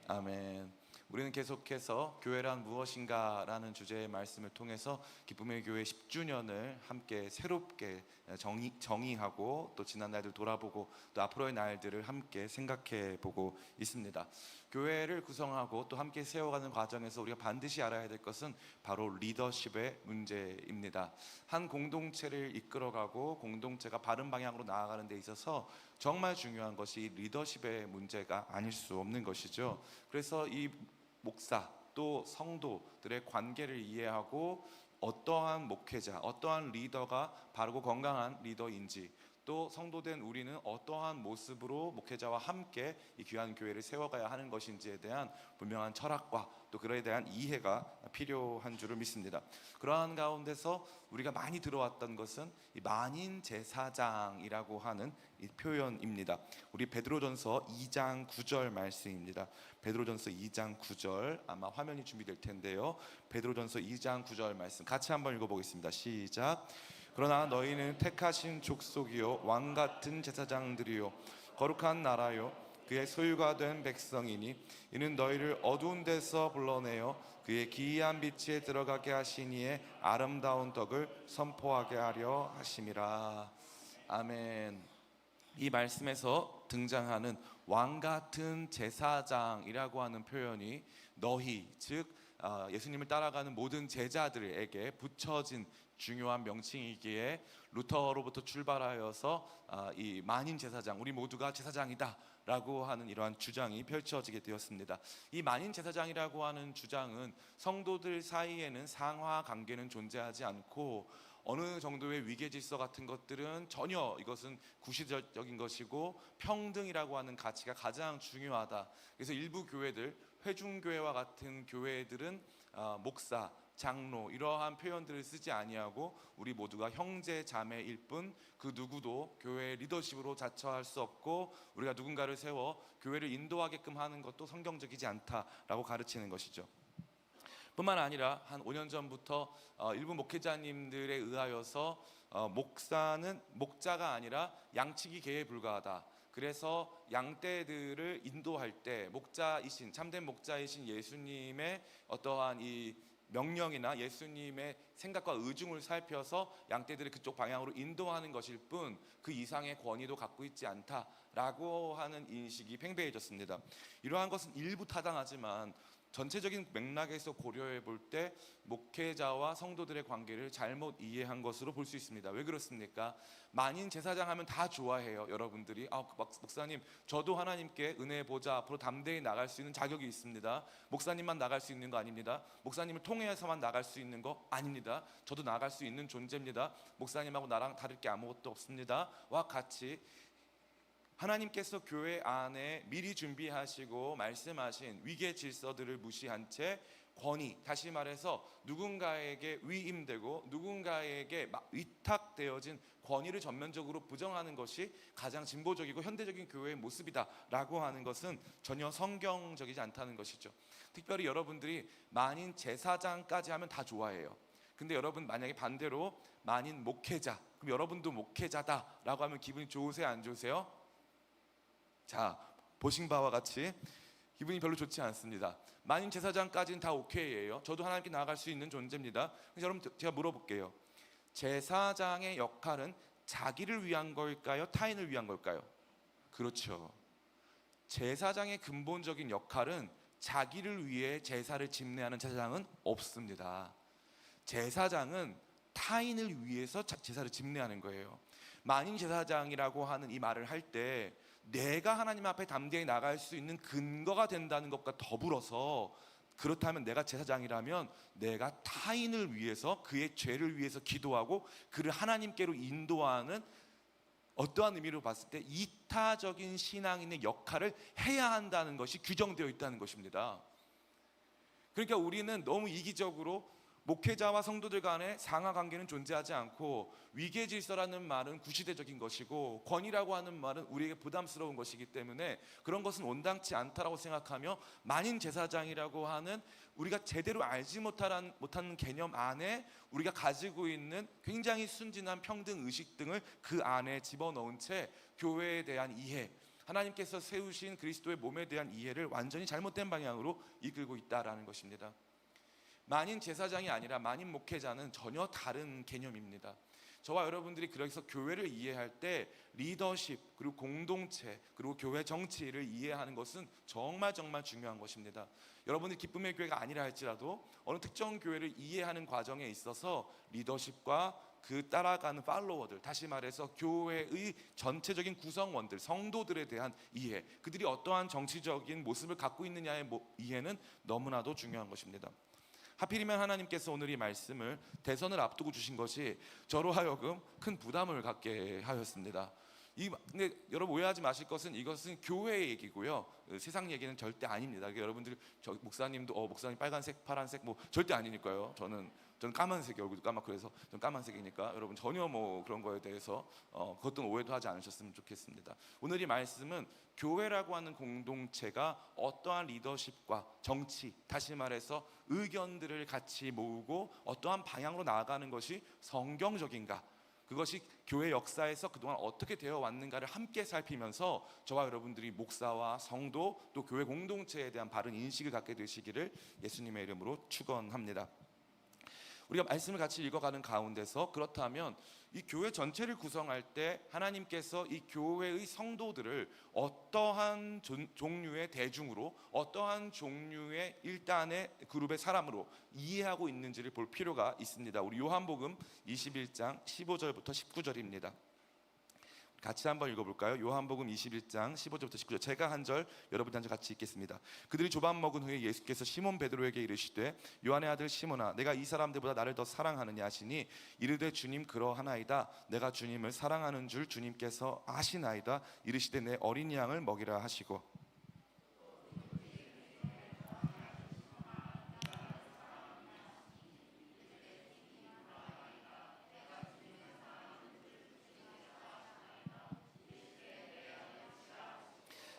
아멘. 우리는 계속해서 교회란 무엇인가라는 주제의 말씀을 통해서 기쁨의 교회 10주년을 함께 새롭게 정의하고 또 지난 날들 돌아보고 또 앞으로의 날들을 함께 생각해 보고 있습니다. 교회를 구성하고 또 함께 세워가는 과정에서 우리가 반드시 알아야 될 것은 바로 리더십의 문제입니다. 한 공동체를 이끌어가고 공동체가 바른 방향으로 나아가는 데 있어서 정말 중요한 것이 리더십의 문제가 아닐 수 없는 것이죠. 그래서 이 목사 또 성도들의 관계를 이해하고 어떠한 목회자, 어떠한 리더가 바르고 건강한 리더인지, 또 성도된 우리는 어떠한 모습으로 목회자와 함께 이 귀한 교회를 세워가야 하는 것인지에 대한 분명한 철학과 또 그에 대한 이해가 필요한 줄을 믿습니다. 그러한 가운데서 우리가 많이 들어왔던 것은 이 만인 제사장이라고 하는 이 표현입니다. 우리 베드로전서 2장 9절 말씀입니다. 베드로전서 2장 9절, 아마 화면이 준비될 텐데요. 베드로전서 2장 9절 말씀 같이 한번 읽어보겠습니다. 시작. 그러나 너희는 택하신 족속이요 왕같은 제사장들이요 거룩한 나라요 그의 소유가 된 백성이니 이는 너희를 어두운 데서 불러내어 그의 기이한 빛에 들어가게 하신 이의 아름다운 덕을 선포하게 하려 하심이라. 아멘. 이 말씀에서 등장하는 왕같은 제사장이라고 하는 표현이 너희, 즉 예수님을 따라가는 모든 제자들에게 붙여진 중요한 명칭이기에 루터로부터 출발하여서 이 만인 제사장, 우리 모두가 제사장이다 라고 하는 이러한 주장이 펼쳐지게 되었습니다. 이 만인 제사장이라고 하는 주장은 성도들 사이에는 상하 관계는 존재하지 않고 어느 정도의 위계 질서 같은 것들은 전혀, 이것은 구시적인 것이고 평등이라고 하는 가치가 가장 중요하다. 그래서 일부 교회들, 회중교회와 같은 교회들은 목사, 장로 이러한 표현들을 쓰지 아니하고 우리 모두가 형제 자매일 뿐 그 누구도 교회의 리더십으로 자처할 수 없고 우리가 누군가를 세워 교회를 인도하게끔 하는 것도 성경적이지 않다라고 가르치는 것이죠. 뿐만 아니라 한 5년 전부터 일부 목회자님들에 의하여서 목사는 목자가 아니라 양치기계에 불과하다. 그래서 양떼들을 인도할 때 목자이신, 참된 목자이신 예수님의 어떠한 이 명령이나 예수님의 생각과 의중을 살펴서 양떼들을 그쪽 방향으로 인도하는 것일 뿐 그 이상의 권위도 갖고 있지 않다라고 하는 인식이 팽배해졌습니다. 이러한 것은 일부 타당하지만 전체적인 맥락에서 고려해 볼 때 목회자와 성도들의 관계를 잘못 이해한 것으로 볼 수 있습니다. 왜 그렇습니까? 만인 제사장 하면 다 좋아해요. 여러분들이 목사님 저도 하나님께 은혜 보좌 앞으로 담대히 나갈 수 있는 자격이 있습니다. 목사님만 나갈 수 있는 거 아닙니다. 목사님을 통해서만 나갈 수 있는 거 아닙니다. 저도 나갈 수 있는 존재입니다. 목사님하고 나랑 다를 게 아무것도 없습니다 와 같이 하나님께서 교회 안에 미리 준비하시고 말씀하신 위계 질서들을 무시한 채 권위, 다시 말해서 누군가에게 위임되고 누군가에게 위탁되어진 권위를 전면적으로 부정하는 것이 가장 진보적이고 현대적인 교회의 모습이다라고 하는 것은 전혀 성경적이지 않다는 것이죠. 특별히 여러분들이 만인 제사장까지 하면 다 좋아해요. 근데 여러분 만약에 반대로 만인 목회자, 그럼 여러분도 목회자다라고 하면 기분이 좋으세요, 안 좋으세요? 자, 보신 바와 같이 기분이 별로 좋지 않습니다. 만인 제사장까지는 다 오케이예요. 저도 하나님께 나아갈 수 있는 존재입니다. 그래서 여러분 제가 물어볼게요. 제사장의 역할은 자기를 위한 걸까요? 타인을 위한 걸까요? 그렇죠. 제사장의 근본적인 역할은 자기를 위해 제사를 집례하는 제사장은 없습니다. 제사장은 타인을 위해서 제사를 집례하는 거예요. 만인 제사장이라고 하는 이 말을 할 때 내가 하나님 앞에 담대히 나갈 수 있는 근거가 된다는 것과 더불어서, 그렇다면 내가 제사장이라면 내가 타인을 위해서, 그의 죄를 위해서 기도하고 그를 하나님께로 인도하는 어떠한 의미로 봤을 때 이타적인 신앙인의 역할을 해야 한다는 것이 규정되어 있다는 것입니다. 그러니까 우리는 너무 이기적으로 목회자와 성도들 간의 상하 관계는 존재하지 않고 위계 질서라는 말은 구시대적인 것이고 권위라고 하는 말은 우리에게 부담스러운 것이기 때문에 그런 것은 온당치 않다라고 생각하며 만인 제사장이라고 하는 우리가 제대로 알지 못하는 개념 안에 우리가 가지고 있는 굉장히 순진한 평등 의식 등을 그 안에 집어넣은 채 교회에 대한 이해, 하나님께서 세우신 그리스도의 몸에 대한 이해를 완전히 잘못된 방향으로 이끌고 있다라는 것입니다. 만인 제사장이 아니라 만인 목회자는 전혀 다른 개념입니다. 저와 여러분들이 그래서 교회를 이해할 때 리더십, 그리고 공동체, 그리고 교회 정치를 이해하는 것은 정말 중요한 것입니다. 여러분들이 기쁨의 교회가 아니라 할지라도 어느 특정 교회를 이해하는 과정에 있어서 리더십과 그 따라가는 팔로워들, 다시 말해서 교회의 전체적인 구성원들, 성도들에 대한 이해, 그들이 어떠한 정치적인 모습을 갖고 있느냐의 이해는 너무나도 중요한 것입니다. 하필이면 하나님께서 오늘 이 말씀을 대선을 앞두고 주신 것이 저로 하여금 큰 부담을 갖게 하였습니다. 근데 여러분 오해하지 마실 것은 이것은 교회 얘기고요, 세상 얘기는 절대 아닙니다. 그러니까 여러분들 저 목사님도 목사님 빨간색, 파란색 뭐 절대 아니니까요. 저는 까만색, 얼굴도 까맣고 그래서 저는 까만색이니까 여러분 전혀 뭐 그런 거에 대해서 그것도 오해도 하지 않으셨으면 좋겠습니다. 오늘 이 말씀은 교회라고 하는 공동체가 어떠한 리더십과 정치, 다시 말해서 의견들을 같이 모으고 어떠한 방향으로 나아가는 것이 성경적인가, 그것이 교회 역사에서 그동안 어떻게 되어 왔는가를 함께 살피면서 저와 여러분들이 목사와 성도 또 교회 공동체에 대한 바른 인식을 갖게 되시기를 예수님의 이름으로 축원합니다. 우리가 말씀을 같이 읽어가는 가운데서 그렇다면 이 교회 전체를 구성할 때 하나님께서 이 교회의 성도들을 어떠한 종류의 대중으로, 어떠한 종류의 일단의 그룹의 사람으로 이해하고 있는지를 볼 필요가 있습니다. 우리 요한복음 21장 15절부터 19절입니다. 같이 한번 읽어볼까요? 요한복음 21장 15절부터 19절, 제가 한 절, 여러분이 한 절 같이 읽겠습니다. 그들이 조밥 먹은 후에 예수께서 시몬 베드로에게 이르시되 요한의 아들 시몬아, 내가 이 사람들보다 나를 더 사랑하느냐 하시니 이르되 주님 그러하나이다. 내가 주님을 사랑하는 줄 주님께서 아시나이다. 이르시되 내 어린 양을 먹이라 하시고,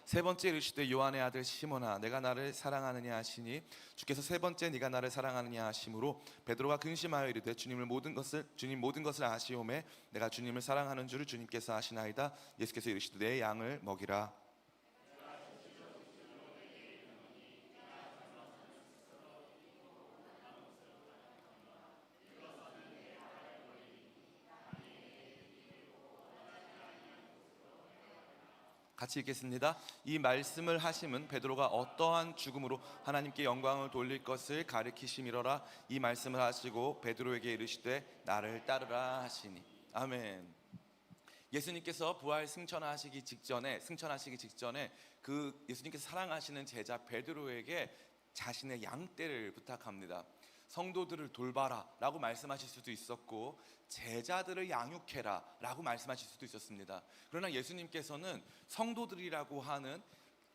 세 번째 이르시되 요한의 아들 시몬아, 내가 나를 사랑하느냐 하시니 주께서 세 번째 네가 나를 사랑하느냐 하심으로 베드로가 근심하여 이르되 주님 모든 것을 아시오매 내가 주님을 사랑하는 줄을 주님께서 아시나이다. 예수께서 이르시되 내 양을 먹이라. 같이 읽겠습니다. 이 말씀을 하심은 베드로가 어떠한 죽음으로 하나님께 영광을 돌릴 것을 가리키심이로라. 이 말씀을 하시고 베드로에게 이르시되 나를 따르라 하시니. 아멘. 예수님께서 부활 승천하시기 직전에 그 예수님께서 사랑하시는 제자 베드로에게 자신의 양떼를 부탁합니다. 성도들을 돌봐라 라고 말씀하실 수도 있었고 제자들을 양육해라 라고 말씀하실 수도 있었습니다. 그러나 예수님께서는 성도들이라고 하는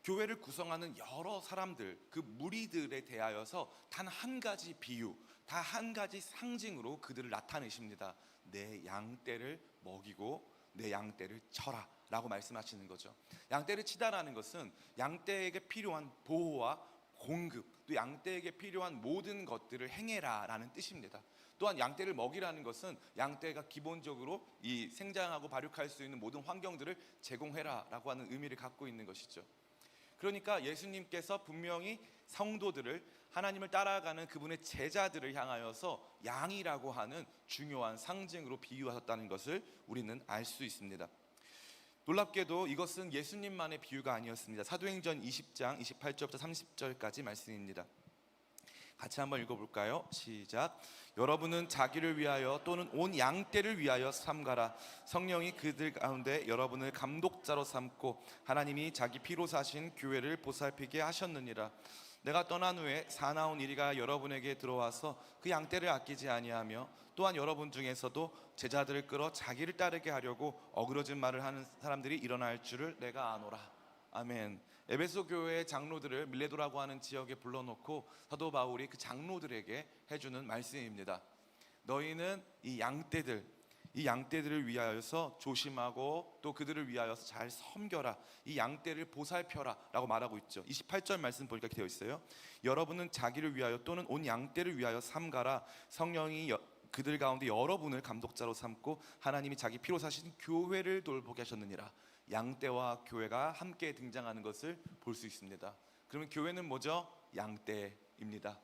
교회를 구성하는 여러 사람들, 그 무리들에 대하여서 단 한 가지 비유, 단 한 가지 상징으로 그들을 나타내십니다. 내 양떼를 먹이고 내 양떼를 쳐라 라고 말씀하시는 거죠. 양떼를 치다라는 것은 양떼에게 필요한 보호와 공급, 또 양떼에게 필요한 모든 것들을 행해라 라는 뜻입니다. 또한 양떼를 먹이라는 것은 양떼가 기본적으로 이 생장하고 발육할 수 있는 모든 환경들을 제공해라 라고 하는 의미를 갖고 있는 것이죠. 그러니까 예수님께서 분명히 성도들을, 하나님을 따라가는 그분의 제자들을 향하여서 양이라고 하는 중요한 상징으로 비유하셨다는 것을 우리는 알 수 있습니다. 놀랍게도 이것은 예수님만의 비유가 아니었습니다. 사도행전 20장 28절부터 30절까지 말씀입니다. 같이 한번 읽어볼까요? 시작. 여러분은 자기를 위하여 또는 온 양떼를 위하여 삼가라. 성령이 그들 가운데 여러분을 감독자로 삼고 하나님이 자기 피로 사신 교회를 보살피게 하셨느니라. 내가 떠난 후에 사나운 이리가 여러분에게 들어와서 그 양떼를 아끼지 아니하며 또한 여러분 중에서도 제자들을 끌어 자기를 따르게 하려고 어그러진 말을 하는 사람들이 일어날 줄을 내가 아노라. 아멘. 에베소 교회의 장로들을 밀레도라고 하는 지역에 불러놓고 사도 바울이 그 장로들에게 해주는 말씀입니다. 너희는 이 양떼들을 위하여서 조심하고 또 그들을 위하여서 잘 섬겨라. 이 양떼를 보살펴라 라고 말하고 있죠. 28절 말씀 보니까 되어 있어요. 여러분은 자기를 위하여 또는 온 양떼를 위하여 삼가라. 성령이 그들 가운데 여러분을 감독자로 삼고 하나님이 자기 피로 사신 교회를 돌보게 하셨느니라. 양떼와 교회가 함께 등장하는 것을 볼 수 있습니다. 그러면 교회는 뭐죠? 양떼입니다.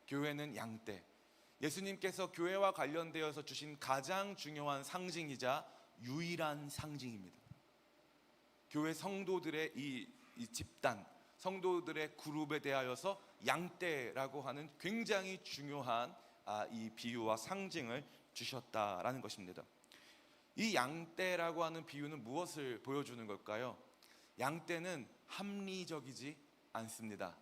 교회는 양떼. 예수님께서 교회와 관련되어서 주신 가장 중요한 상징이자 유일한 상징입니다. 교회 성도들의 이 집단, 성도들의 그룹에 대하여서 양떼라고 하는 굉장히 중요한 이 비유와 상징을 주셨다라는 것입니다. 이 양떼라고 하는 비유는 무엇을 보여주는 걸까요? 양떼는 합리적이지 않습니다.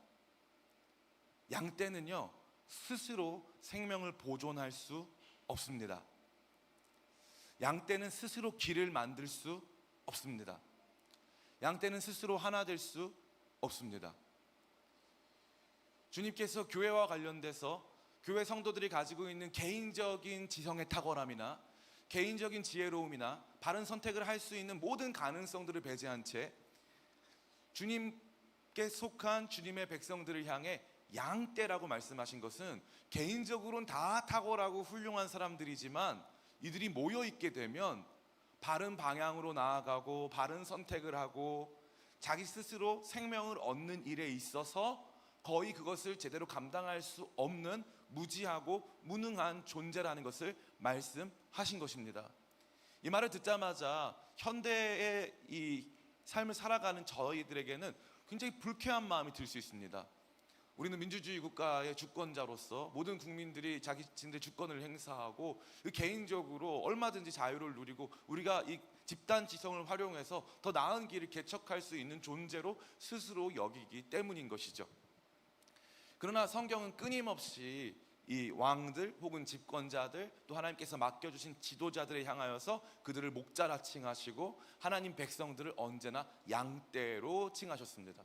양떼는요, 스스로 생명을 보존할 수 없습니다. 양떼는 스스로 길을 만들 수 없습니다. 양떼는 스스로 하나 될 수 없습니다. 주님께서 교회와 관련돼서 교회 성도들이 가지고 있는 개인적인 지성의 탁월함이나 개인적인 지혜로움이나 바른 선택을 할 수 있는 모든 가능성들을 배제한 채 주님께 속한 주님의 백성들을 향해 양떼라고 말씀하신 것은 개인적으로는 다 탁월하고 훌륭한 사람들이지만 이들이 모여 있게 되면 바른 방향으로 나아가고 바른 선택을 하고 자기 스스로 생명을 얻는 일에 있어서 거의 그것을 제대로 감당할 수 없는 무지하고 무능한 존재라는 것을 말씀하신 것입니다. 이 말을 듣자마자 현대의 이 삶을 살아가는 저희들에게는 굉장히 불쾌한 마음이 들 수 있습니다. 우리는 민주주의 국가의 주권자로서 모든 국민들이 자기 자신의 주권을 행사하고 개인적으로 얼마든지 자유를 누리고 우리가 이 집단 지성을 활용해서 더 나은 길을 개척할 수 있는 존재로 스스로 여기기 때문인 것이죠. 그러나 성경은 끊임없이 이 왕들 혹은 집권자들 또 하나님께서 맡겨주신 지도자들에 향하여서 그들을 목자라 칭하시고 하나님 백성들을 언제나 양떼로 칭하셨습니다.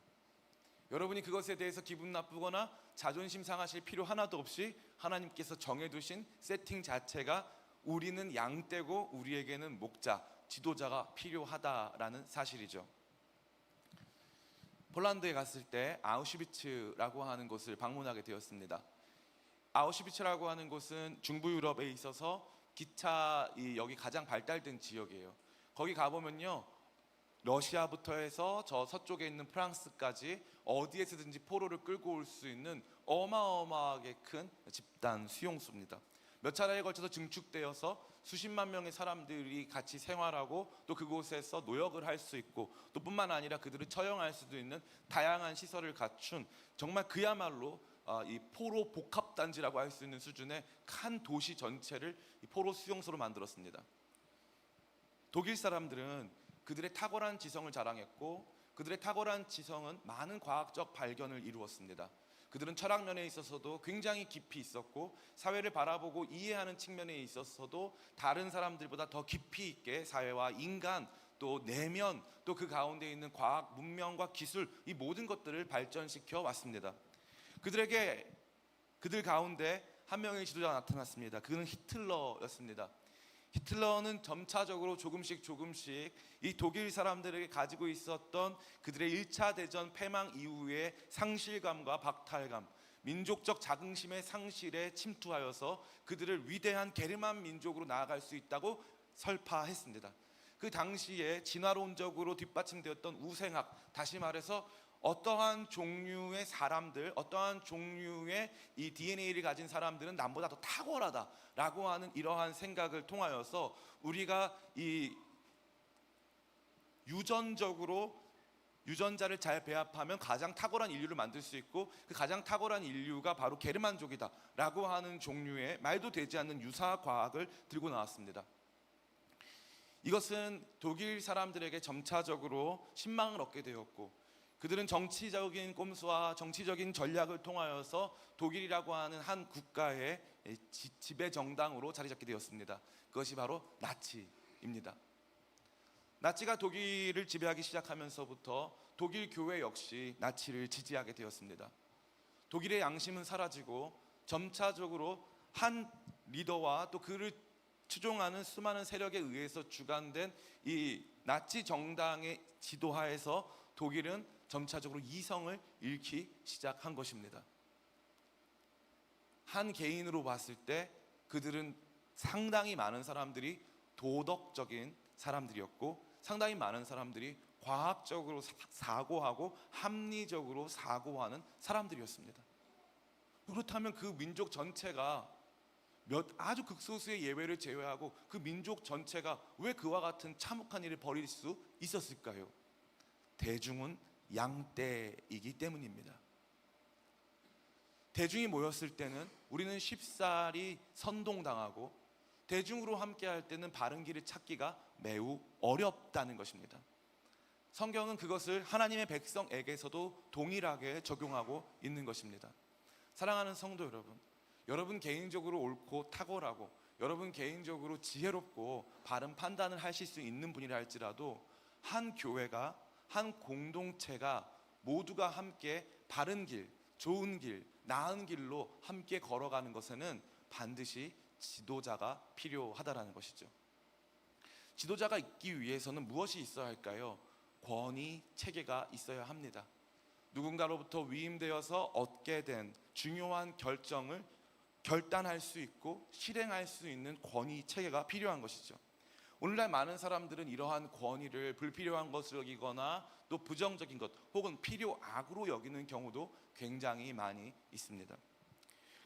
여러분이 그것에 대해서 기분 나쁘거나 자존심 상하실 필요 하나도 없이 하나님께서 정해두신 세팅 자체가 우리는 양떼고 우리에게는 목자, 지도자가 필요하다라는 사실이죠. 폴란드에 갔을 때 아우슈비츠라고 하는 곳을 방문하게 되었습니다. 아우슈비츠라고 하는 곳은 중부 유럽에 있어서 기차 여기 가장 발달된 지역이에요. 거기 가보면요, 러시아부터 해서 저 서쪽에 있는 프랑스까지 어디에서든지 포로를 끌고 올 수 있는 어마어마하게 큰 집단 수용소입니다. 몇 차례에 걸쳐서 증축되어서 수십만 명의 사람들이 같이 생활하고 또 그곳에서 노역을 할 수 있고 또 뿐만 아니라 그들을 처형할 수도 있는 다양한 시설을 갖춘 정말 그야말로 이 포로 복합단지라고 할 수 있는 수준의 한 도시 전체를 이 포로 수용소로 만들었습니다. 독일 사람들은 그들의 탁월한 지성을 자랑했고 그들의 탁월한 지성은 많은 과학적 발견을 이루었습니다. 그들은 철학 면에 있어서도 굉장히 깊이 있었고 사회를 바라보고 이해하는 측면에 있어서도 다른 사람들보다 더 깊이 있게 사회와 인간 또 내면 또 그 가운데 있는 과학, 문명과 기술 이 모든 것들을 발전시켜 왔습니다. 그들 가운데 한 명의 지도자가 나타났습니다. 그는 히틀러였습니다. 히틀러는 점차적으로 조금씩 이 독일 사람들에게 가지고 있었던 그들의 1차 대전 패망 이후의 상실감과 박탈감, 민족적 자긍심의 상실에 침투하여서 그들을 위대한 게르만 민족으로 나아갈 수 있다고 설파했습니다. 그 당시에 진화론적으로 뒷받침되었던 우생학, 다시 말해서 어떠한 종류의 사람들, 어떠한 종류의 이 DNA를 가진 사람들은 남보다 더 탁월하다라고 하는 이러한 생각을 통하여서 우리가 이 유전자를 잘 배합하면 가장 탁월한 인류를 만들 수 있고 그 가장 탁월한 인류가 바로 게르만족이다라고 하는 종류의 말도 되지 않는 유사 과학을 들고 나왔습니다. 이것은 독일 사람들에게 점차적으로 신망을 얻게 되었고 그들은 정치적인 꼼수와 정치적인 전략을 통하여서 독일이라고 하는 한 국가의 지배 정당으로 자리 잡게 되었습니다. 그것이 바로 나치입니다. 나치가 독일을 지배하기 시작하면서부터 독일 교회 역시 나치를 지지하게 되었습니다. 독일의 양심은 사라지고 점차적으로 한 리더와 또 그를 추종하는 수많은 세력에 의해서 주관된 이 나치 정당의 지도하에서 독일은 점차적으로 이성을 잃기 시작한 것입니다. 한 개인으로 봤을 때 그들은 상당히 많은 사람들이 도덕적인 사람들이었고 상당히 많은 사람들이 과학적으로 사고하고 합리적으로 사고하는 사람들이었습니다. 그렇다면 그 민족 전체가 아주 극소수의 예외를 제외하고 그 민족 전체가 왜 그와 같은 참혹한 일을 벌일 수 있었을까요? 대중은 양떼이기 때문입니다. 대중이 모였을 때는 우리는 쉽사리 선동당하고, 대중으로 함께할 때는 바른 길을 찾기가 매우 어렵다는 것입니다. 성경은 그것을 하나님의 백성에게서도 동일하게 적용하고 있는 것입니다. 사랑하는 성도 여러분, 여러분 개인적으로 옳고 탁월하고 여러분 개인적으로 지혜롭고 바른 판단을 하실 수 있는 분이라 할지라도, 한 교회가, 한 공동체가 모두가 함께 바른 길, 좋은 길, 나은 길로 함께 걸어가는 것에는 반드시 지도자가 필요하다라는 것이죠. 지도자가 있기 위해서는 무엇이 있어야 할까요? 권위, 체계가 있어야 합니다. 누군가로부터 위임되어서 얻게 된 중요한 결정을 결단할 수 있고 실행할 수 있는 권위, 체계가 필요한 것이죠. 오늘날 많은 사람들은 이러한 권위를 불필요한 것으로 여기거나 또 부정적인 것 혹은 필요악으로 여기는 경우도 굉장히 많이 있습니다.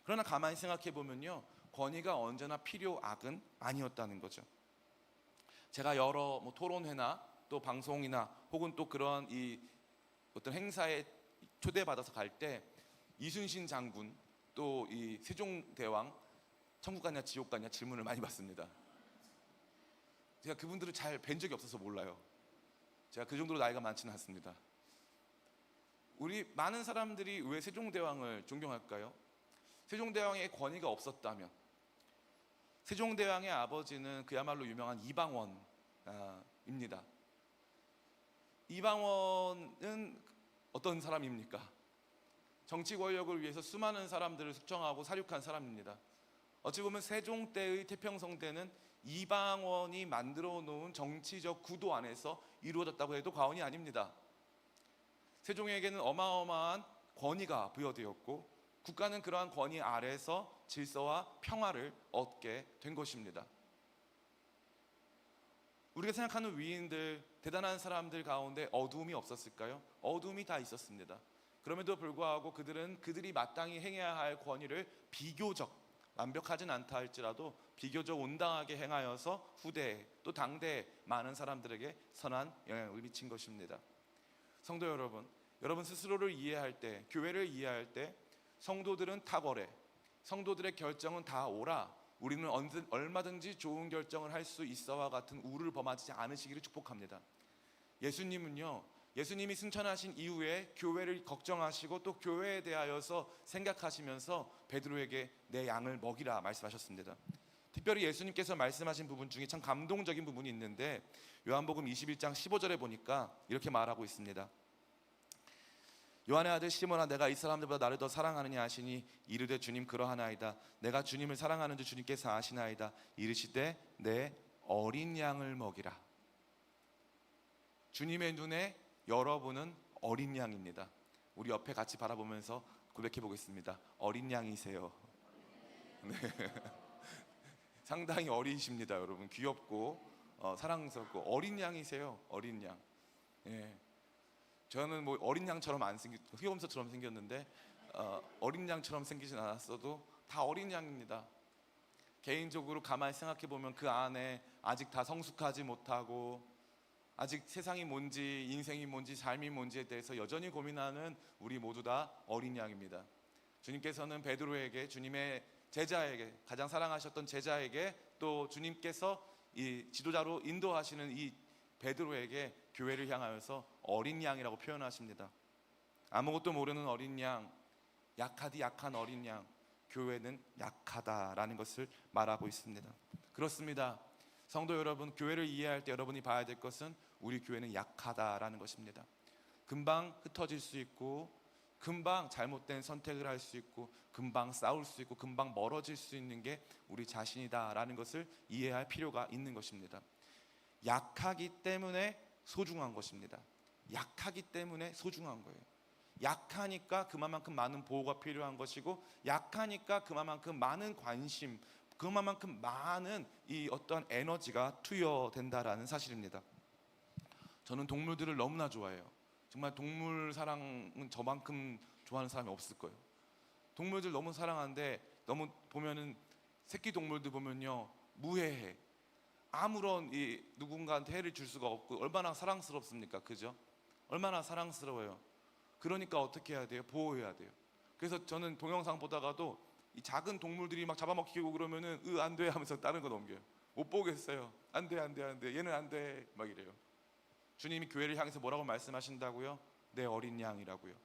그러나 가만히 생각해 보면요, 권위가 언제나 필요악은 아니었다는 거죠. 제가 여러 토론회나 또 방송이나 혹은 또 그런 이 어떤 행사에 초대받아서 갈 때 이순신 장군 또 이 세종대왕 천국 갔냐 지옥 갔냐 질문을 많이 받습니다. 제가 그분들을 잘 뵌 적이 없어서 몰라요. 제가 그 정도로 나이가 많지는 않습니다. 우리 많은 사람들이 왜 세종대왕을 존경할까요? 세종대왕의 권위가 없었다면, 세종대왕의 아버지는 그야말로 유명한 이방원입니다. 이방원은 어떤 사람입니까? 정치 권력을 위해서 수많은 사람들을 숙청하고 살육한 사람입니다. 어찌 보면 세종 때의 태평성대는 이방원이 만들어 놓은 정치적 구도 안에서 이루어졌다고 해도 과언이 아닙니다. 세종에게는 어마어마한 권위가 부여되었고 국가는 그러한 권위 아래서 질서와 평화를 얻게 된 것입니다. 우리가 생각하는 위인들, 대단한 사람들 가운데 어두움이 없었을까요? 어두움이 다 있었습니다. 그럼에도 불구하고 그들은 그들이 마땅히 행해야 할 권위를 비교적, 완벽하진 않다 할지라도 비교적 온당하게 행하여서 후대에 또 당대에 많은 사람들에게 선한 영향을 미친 것입니다. 성도 여러분, 여러분 스스로를 이해할 때, 교회를 이해할 때 성도들은 탁월해, 성도들의 결정은 다 옳아, 우리는 얼마든지 좋은 결정을 할 수 있어와 같은 우를 범하지 않으시기를 축복합니다. 예수님은요, 예수님이 승천하신 이후에 교회를 걱정하시고 또 교회에 대하여서 생각하시면서 베드로에게 내 양을 먹이라 말씀하셨습니다. 특별히 예수님께서 말씀하신 부분 중에 참 감동적인 부분이 있는데, 요한복음 21장 15절에 보니까 이렇게 말하고 있습니다. 요한의 아들 시몬아, 내가 이 사람들보다 나를 더 사랑하느냐 하시니 이르되 주님 그러하나이다. 내가 주님을 사랑하는 줄 주님께서 아시나이다. 이르시되 내 어린 양을 먹이라. 주님의 눈에 여러분은 어린 양입니다. 우리 옆에 같이 바라보면서 고백해 보겠습니다. 어린 양이세요. 네. 상당히 어리십니다, 여러분. 귀엽고 사랑스럽고 어린 양이세요. 어린 양. 예. 저는 뭐 어린 양처럼 안 생겼, 흑염소처럼 생겼는데 어린 양처럼 생기진 않았어도 다 어린 양입니다. 개인적으로 가만히 생각해 보면 그 안에 아직 다 성숙하지 못하고 아직 세상이 뭔지, 인생이 뭔지, 삶이 뭔지에 대해서 여전히 고민하는 우리 모두 다 어린 양입니다. 주님께서는 베드로에게, 주님의 제자에게, 가장 사랑하셨던 제자에게, 또 주님께서 이 지도자로 인도하시는 이 베드로에게 교회를 향하여서 어린 양이라고 표현하십니다. 아무것도 모르는 어린 양, 약하디 약한 어린 양, 교회는 약하다라는 것을 말하고 있습니다. 그렇습니다. 성도 여러분, 교회를 이해할 때 여러분이 봐야 될 것은 우리 교회는 약하다라는 것입니다. 금방 흩어질 수 있고, 금방 잘못된 선택을 할 수 있고, 금방 싸울 수 있고, 금방 멀어질 수 있는 게 우리 자신이다라는 것을 이해할 필요가 있는 것입니다. 약하기 때문에 소중한 것입니다. 약하기 때문에 소중한 거예요. 약하니까 그만큼 많은 보호가 필요한 것이고, 약하니까 그만큼 많은 관심, 그만큼 많은 이 어떤 에너지가 투여된다라는 사실입니다. 저는 동물들을 너무나 좋아해요. 정말 동물 사랑은 저만큼 좋아하는 사람이 없을 거예요. 동물들 너무 사랑하는데 너무 보면은 새끼 동물들 보면요 무해해. 아무런 누군가한테 해를 줄 수가 없고 얼마나 사랑스럽습니까? 그죠? 얼마나 사랑스러워요. 그러니까 어떻게 해야 돼요? 보호해야 돼요. 그래서 저는 동영상 보다가도 이 작은 동물들이 막 잡아먹히고 그러면은 안 돼 하면서 다른 거 넘겨요. 못 보겠어요. 안 돼, 안 돼, 안 돼. 얘는 안 돼. 막 이래요. 주님이 교회를 향해서 뭐라고 말씀하신다고요? 내 어린 양이라고요.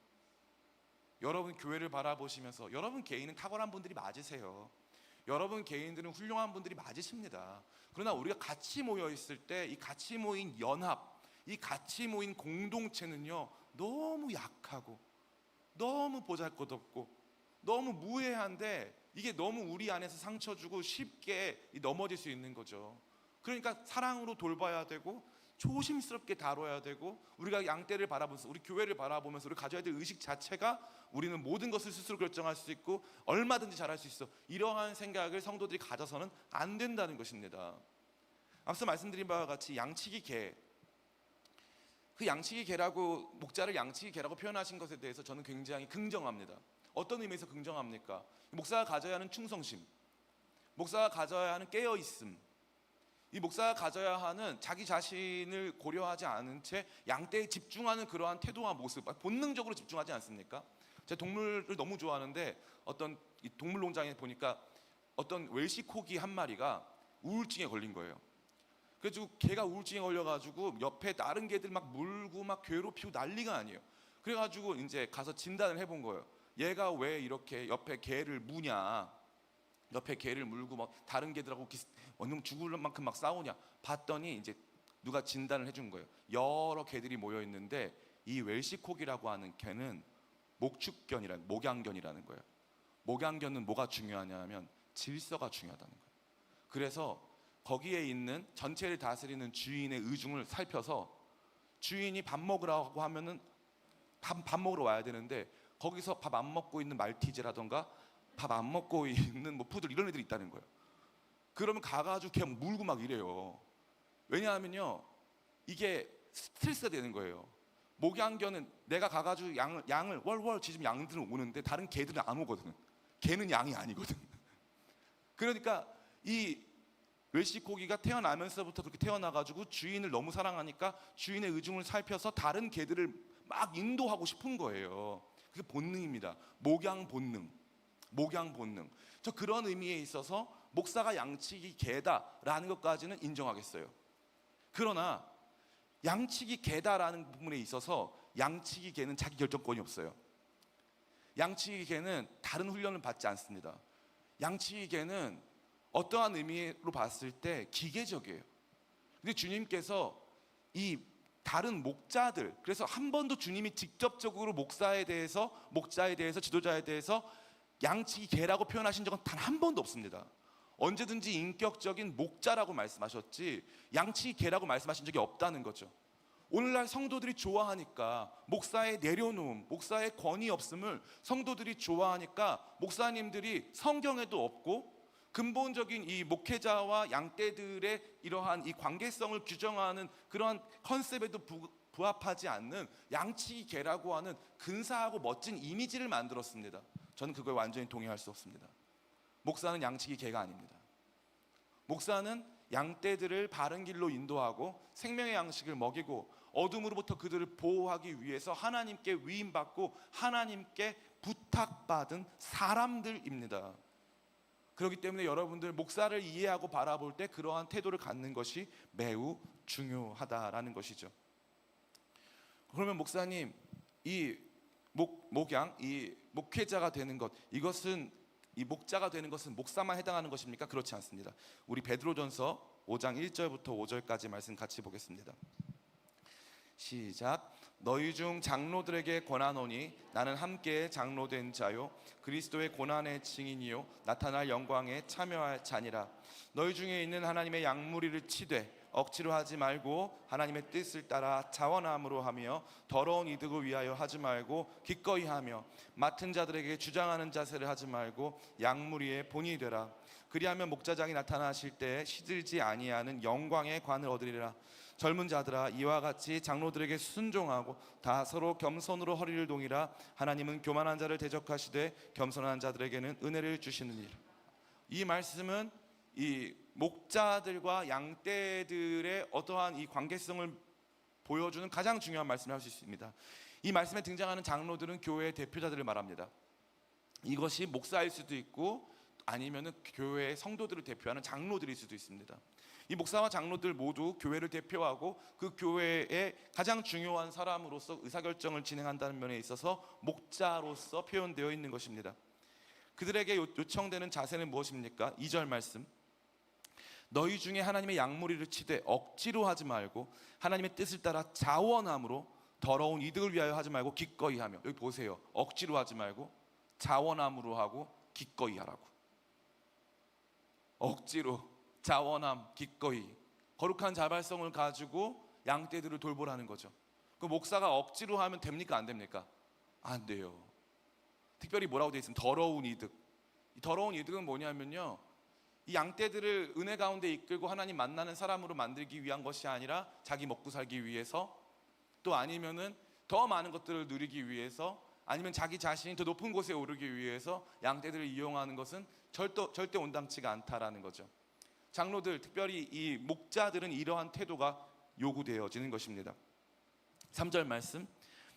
여러분 교회를 바라보시면서 여러분 개인은 탁월한 분들이 맞으세요. 여러분 개인들은 훌륭한 분들이 맞으십니다. 그러나 우리가 같이 모여 있을 때 이 같이 모인 연합, 이 같이 모인 공동체는요 너무 약하고 너무 보잘것없고 너무 무해한데 이게 너무 우리 안에서 상처 주고 쉽게 넘어질 수 있는 거죠. 그러니까 사랑으로 돌봐야 되고 조심스럽게 다뤄야 되고 우리가 양떼를 바라보면서 우리 교회를 바라보면서 우리 가져야 될 의식 자체가 우리는 모든 것을 스스로 결정할 수 있고 얼마든지 잘할 수 있어. 이러한 생각을 성도들이 가져서는 안 된다는 것입니다. 앞서 말씀드린 바와 같이 양치기 개, 그 양치기 개라고 목자를 양치기 개라고 표현하신 것에 대해서 저는 굉장히 긍정합니다. 어떤 의미에서 긍정합니까? 목사가 가져야 하는 충성심, 목사가 가져야 하는 깨어있음, 이 목사가 가져야 하는 자기 자신을 고려하지 않은 채 양떼에 집중하는 그러한 태도와 모습, 본능적으로 집중하지 않습니까? 제가 동물을 너무 좋아하는데 어떤 이 동물농장에 보니까 어떤 웰시코기 한 마리가 우울증에 걸린 거예요. 그래가지고 개가 우울증에 걸려가지고 옆에 다른 개들 막 물고 막 괴롭히고 난리가 아니에요. 그래가지고 이제 가서 진단을 해본 거예요. 얘가 왜 이렇게 옆에 개를 무냐, 옆에 개를 물고 막 다른 개들하고 완전 죽을 만큼 막 싸우냐 봤더니 이제 누가 진단을 해준 거예요. 여러 개들이 모여 있는데 이 웰시코기라고 하는 개는 목양견이라는 거예요. 목양견은 뭐가 중요하냐면 질서가 중요하다는 거예요. 그래서 거기에 있는 전체를 다스리는 주인의 의중을 살펴서 주인이 밥 먹으라고 하면은 밥 먹으러 와야 되는데 거기서 밥 안 먹고 있는 말티즈라던가 밥 안 먹고 있는 뭐 푸들 이런 애들이 있다는 거예요. 그러면 가가지고 그냥 물고 막 이래요. 왜냐하면요 이게 스트레스가 되는 거예요. 목양견은 내가 가가지고 양을 월월 지금 양들은 오는데 다른 개들은 안 오거든. 개는 양이 아니거든. 그러니까 이 웰시코기가 태어나면서부터 그렇게 태어나가지고 주인을 너무 사랑하니까 주인의 의중을 살펴서 다른 개들을 막 인도하고 싶은 거예요. 그게 본능입니다. 목양 본능. 저 그런 의미에 있어서 목사가 양치기 개다라는 것까지는 인정하겠어요. 그러나 양치기 개다라는 부분에 있어서 양치기 개는 자기 결정권이 없어요. 양치기 개는 다른 훈련을 받지 않습니다. 양치기 개는 어떠한 의미로 봤을 때 기계적이에요. 근데 주님께서 이 다른 목자들, 그래서 한 번도 주님이 직접적으로 목자에 대해서 지도자에 대해서 양치기 개라고 표현하신 적은 단 한 번도 없습니다. 언제든지 인격적인 목자라고 말씀하셨지 양치기 개라고 말씀하신 적이 없다는 거죠. 오늘날 성도들이 좋아하니까 목사의 내려놓음, 목사의 권위 없음을 성도들이 좋아하니까 목사님들이 성경에도 없고 근본적인 이 목회자와 양떼들의 이러한 이 관계성을 규정하는 그러한 컨셉에도 부합하지 않는 양치기 개라고 하는 근사하고 멋진 이미지를 만들었습니다. 저는 그거에 완전히 동의할 수 없습니다. 목사는 양치기 개가 아닙니다. 목사는 양떼들을 바른 길로 인도하고 생명의 양식을 먹이고 어둠으로부터 그들을 보호하기 위해서 하나님께 위임받고 하나님께 부탁받은 사람들입니다. 그렇기 때문에 여러분들 목사를 이해하고 바라볼 때 그러한 태도를 갖는 것이 매우 중요하다라는 것이죠. 그러면 목사님, 이 목양, 이 목회자가 되는 것, 이것은 이 목자가 되는 것은 목사만 해당하는 것입니까? 그렇지 않습니다. 우리 베드로전서 5장 1절부터 5절까지 말씀 같이 보겠습니다. 시작. 너희 중 장로들에게 권하노니 나는 함께 장로된 자요 그리스도의 고난의 증인이요 나타날 영광에 참여할 자니라. 너희 중에 있는 하나님의 양무리를 치되 억지로 하지 말고 하나님의 뜻을 따라 자원함으로 하며 더러운 이득을 위하여 하지 말고 기꺼이 하며 맡은 자들에게 주장하는 자세를 하지 말고 양무리의 본이 되라. 그리하면 목자장이 나타나실 때 시들지 아니하는 영광의 관을 얻으리라. 젊은 자들아 이와 같이 장로들에게 순종하고 다 서로 겸손으로 허리를 동이라. 하나님은 교만한 자를 대적하시되 겸손한 자들에게는 은혜를 주시느니라. 이 말씀은 이 목자들과 양떼들의 어떠한 이 관계성을 보여주는 가장 중요한 말씀을 할 수 있습니다. 이 말씀에 등장하는 장로들은 교회의 대표자들을 말합니다. 이것이 목사일 수도 있고 아니면은 교회의 성도들을 대표하는 장로들일 수도 있습니다. 이 목사와 장로들 모두 교회를 대표하고 그 교회의 가장 중요한 사람으로서 의사결정을 진행한다는 면에 있어서 목자로서 표현되어 있는 것입니다. 그들에게 요청되는 자세는 무엇입니까? 2절 말씀, 너희 중에 하나님의 양무리를 치되 억지로 하지 말고 하나님의 뜻을 따라 자원함으로 더러운 이득을 위하여 하지 말고 기꺼이 하며. 여기 보세요, 억지로 하지 말고 자원함으로 하고 기꺼이 하라고. 억지로, 자원함, 기꺼이, 거룩한 자발성을 가지고 양떼들을 돌보라는 거죠. 그 목사가 억지로 하면 됩니까? 안 됩니까? 안 돼요. 특별히 뭐라고 되어 있습니까? 더러운 이득. 이 더러운 이득은 뭐냐면요, 이 양떼들을 은혜 가운데 이끌고 하나님 만나는 사람으로 만들기 위한 것이 아니라 자기 먹고 살기 위해서, 또 아니면은 더 많은 것들을 누리기 위해서, 아니면 자기 자신이 더 높은 곳에 오르기 위해서 양떼들을 이용하는 것은 절대 온당치가 않다라는 거죠. 장로들, 특별히 이 목자들은 이러한 태도가 요구되어지는 것입니다. 3절 말씀,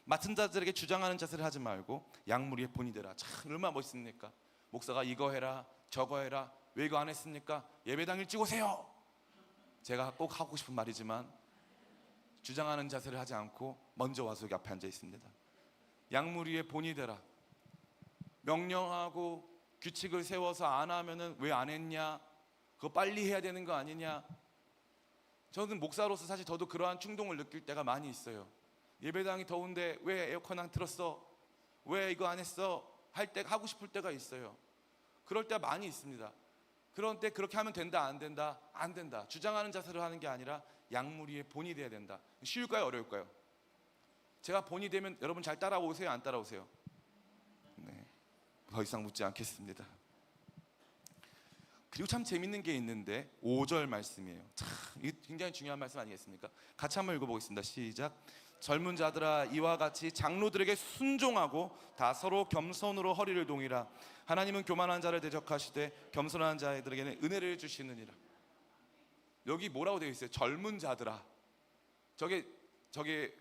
맡은 자들에게 주장하는 자세를 하지 말고 양무리의 본이 되라. 참 얼마나 멋있습니까? 목사가 이거 해라 저거 해라. 왜 이거 안 했습니까? 예배당 일찍 오세요. 제가 꼭 하고 싶은 말이지만 주장하는 자세를 하지 않고 먼저 와서 여기 앞에 앉아 있습니다. 양무리의 본이 되라. 명령하고 규칙을 세워서 안 하면은 왜 안 했냐, 그거 빨리 해야 되는 거 아니냐. 저는 목사로서 사실 저도 그러한 충동을 느낄 때가 많이 있어요. 예배당이 더운데 왜 에어컨 안 틀었어, 왜 이거 안 했어 할 때, 하고 싶을 때가 있어요. 그럴 때가 많이 있습니다. 그런 때 그렇게 하면 된다 안 된다? 안 된다. 주장하는 자세로 하는 게 아니라 양무리의 본이 돼야 된다. 쉬울까요 어려울까요? 제가 본이 되면 여러분 잘 따라오세요 안 따라오세요? 네, 더 이상 묻지 않겠습니다. 그리고 참 재밌는 게 있는데 5절 말씀이에요. 참 이게 굉장히 중요한 말씀 아니겠습니까? 같이 한번 읽어보겠습니다. 시작. 젊은 자들아 이와 같이 장로들에게 순종하고 다 서로 겸손으로 허리를 동이라. 하나님은 교만한 자를 대적하시되 겸손한 자들에게는 은혜를 주시느니라. 여기 뭐라고 되어 있어요? 젊은 자들아. 저게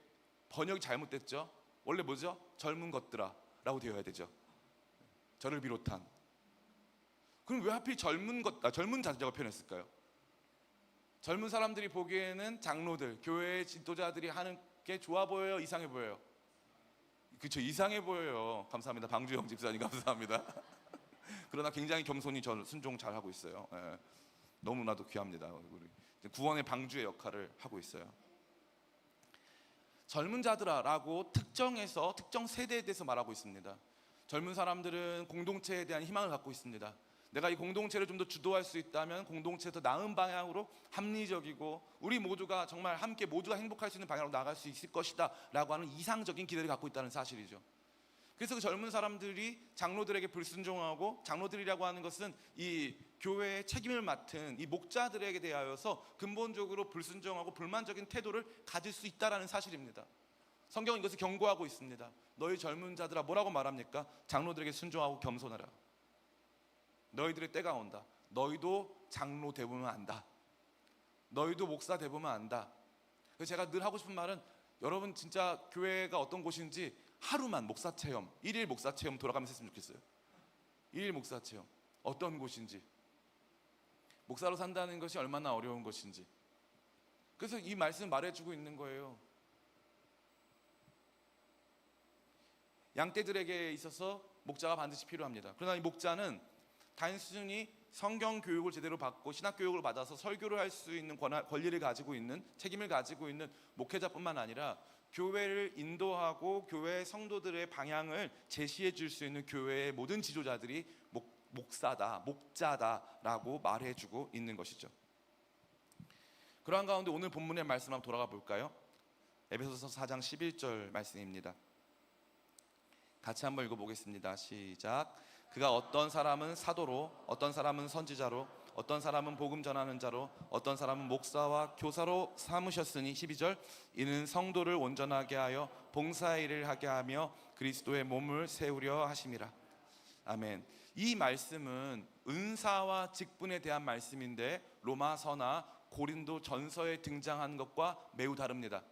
번역이 잘못됐죠? 원래 뭐죠? 젊은 것들아 라고 되어야 되죠. 저를 비롯한. 그럼 왜 하필 젊은 자들이라고 표현했을까요? 젊은 사람들이 보기에는 장로들, 교회의 지도자들이 하는 게 좋아 보여요, 이상해 보여요? 그렇죠, 이상해 보여요. 감사합니다. 방주영 집사님 감사합니다. 그러나 굉장히 겸손히 저 순종 잘 하고 있어요. 예. 너무나도 귀합니다. 우리 구원의 방주의 역할을 하고 있어요. 젊은 자들아라고 특정해서 특정 세대에 대해서 말하고 있습니다. 젊은 사람들은 공동체에 대한 희망을 갖고 있습니다. 내가 이 공동체를 좀 더 주도할 수 있다면 공동체에 더 나은 방향으로 합리적이고 우리 모두가 정말 함께 모두가 행복할 수 있는 방향으로 나갈 수 있을 것이다 라고 하는 이상적인 기대를 갖고 있다는 사실이죠. 그래서 그 젊은 사람들이 장로들에게 불순종하고, 장로들이라고 하는 것은 이 교회의 책임을 맡은 이 목자들에게 대하여서 근본적으로 불순종하고 불만적인 태도를 가질 수 있다는 사실입니다. 성경은 이것을 경고하고 있습니다. 너희 젊은 자들아, 뭐라고 말합니까? 장로들에게 순종하고 겸손하라. 너희들의 때가 온다. 너희도 장로 되보면 안다. 너희도 목사 되보면 안다. 그래서 제가 늘 하고 싶은 말은, 여러분 진짜 교회가 어떤 곳인지 하루만 목사 체험, 1일 목사 체험 돌아가면서 했으면 좋겠어요. 1일 목사 체험, 어떤 곳인지, 목사로 산다는 것이 얼마나 어려운 것인지. 그래서 이 말씀을 말해주고 있는 거예요. 양떼들에게 있어서 목자가 반드시 필요합니다. 그러나 이 목자는 단순히 성경 교육을 제대로 받고 신학 교육을 받아서 설교를 할 수 있는 권리를 가지고 있는, 책임을 가지고 있는 목회자뿐만 아니라 교회를 인도하고 교회 성도들의 방향을 제시해 줄 수 있는 교회의 모든 지도자들이 목사다, 목자다라고 말해주고 있는 것이죠. 그러한 가운데 오늘 본문의 말씀 한번 돌아가 볼까요? 에베소서 4장 11절 말씀입니다. 같이 한번 읽어보겠습니다. 시작. 그가 어떤 사람은 사도로, 어떤 사람은 선지자로, 어떤 사람은 복음 전하는 자로, 어떤 사람은 목사와 교사로 삼으셨으니 12절 이는 성도를 온전하게 하여 봉사의 일을 하게 하며 그리스도의 몸을 세우려 하심이라. 아멘. 이 말씀은 은사와 직분에 대한 말씀인데 로마서나 고린도 전서에 등장한 것과 매우 다릅니다.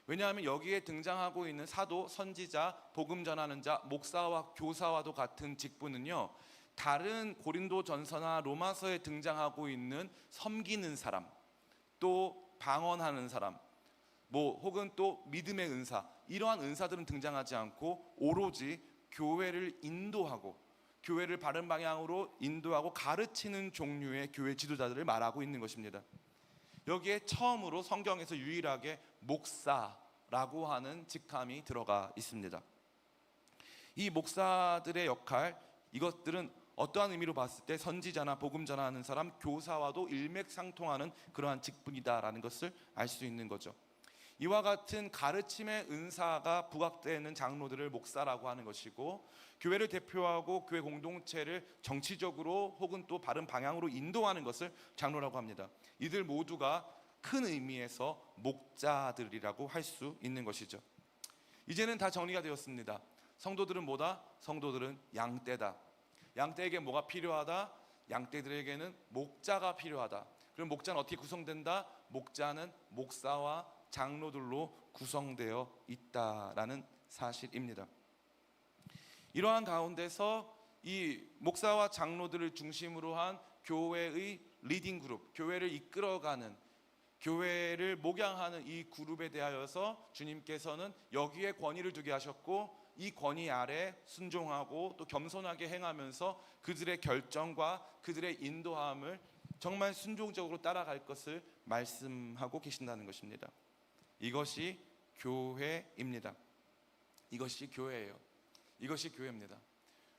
왜냐하면 여기에 등장하고 있는 사도, 선지자, 복음 전하는 자, 목사와 교사와도 같은 직분은요, 다른 고린도 전서나 로마서에 등장하고 있는 섬기는 사람, 또 방언하는 사람, 혹은 또 믿음의 은사, 이러한 은사들은 등장하지 않고 오로지 교회를 인도하고 교회를 바른 방향으로 인도하고 가르치는 종류의 교회 지도자들을 말하고 있는 것입니다. 여기에 처음으로 성경에서 유일하게 목사라고 하는 직함이 들어가 있습니다. 이 목사들의 역할, 이것들은 어떠한 의미로 봤을 때 선지자나 복음 전하는 사람, 교사와도 일맥상통하는 그러한 직분이다라는 것을 알 수 있는 거죠. 이와 같은 가르침의 은사가 부각되는 장로들을 목사라고 하는 것이고, 교회를 대표하고 교회 공동체를 정치적으로 혹은 또 바른 방향으로 인도하는 것을 장로라고 합니다. 이들 모두가 큰 의미에서 목자들이라고 할 수 있는 것이죠. 이제는 다 정리가 되었습니다. 성도들은 뭐다? 성도들은 양떼다. 양떼에게 뭐가 필요하다? 양떼들에게는 목자가 필요하다. 그럼 목자는 어떻게 구성된다? 목자는 목사와 장로들로 구성되어 있다라는 사실입니다. 이러한 가운데서 이 목사와 장로들을 중심으로 한 교회의 리딩 그룹, 교회를 이끌어가는, 교회를 목양하는 이 그룹에 대하여서 주님께서는 여기에 권위를 두게 하셨고, 이 권위 아래 순종하고 또 겸손하게 행하면서 그들의 결정과 그들의 인도함을 정말 순종적으로 따라갈 것을 말씀하고 계신다는 것입니다. 이것이 교회입니다. 이것이 교회예요. 이것이 교회입니다.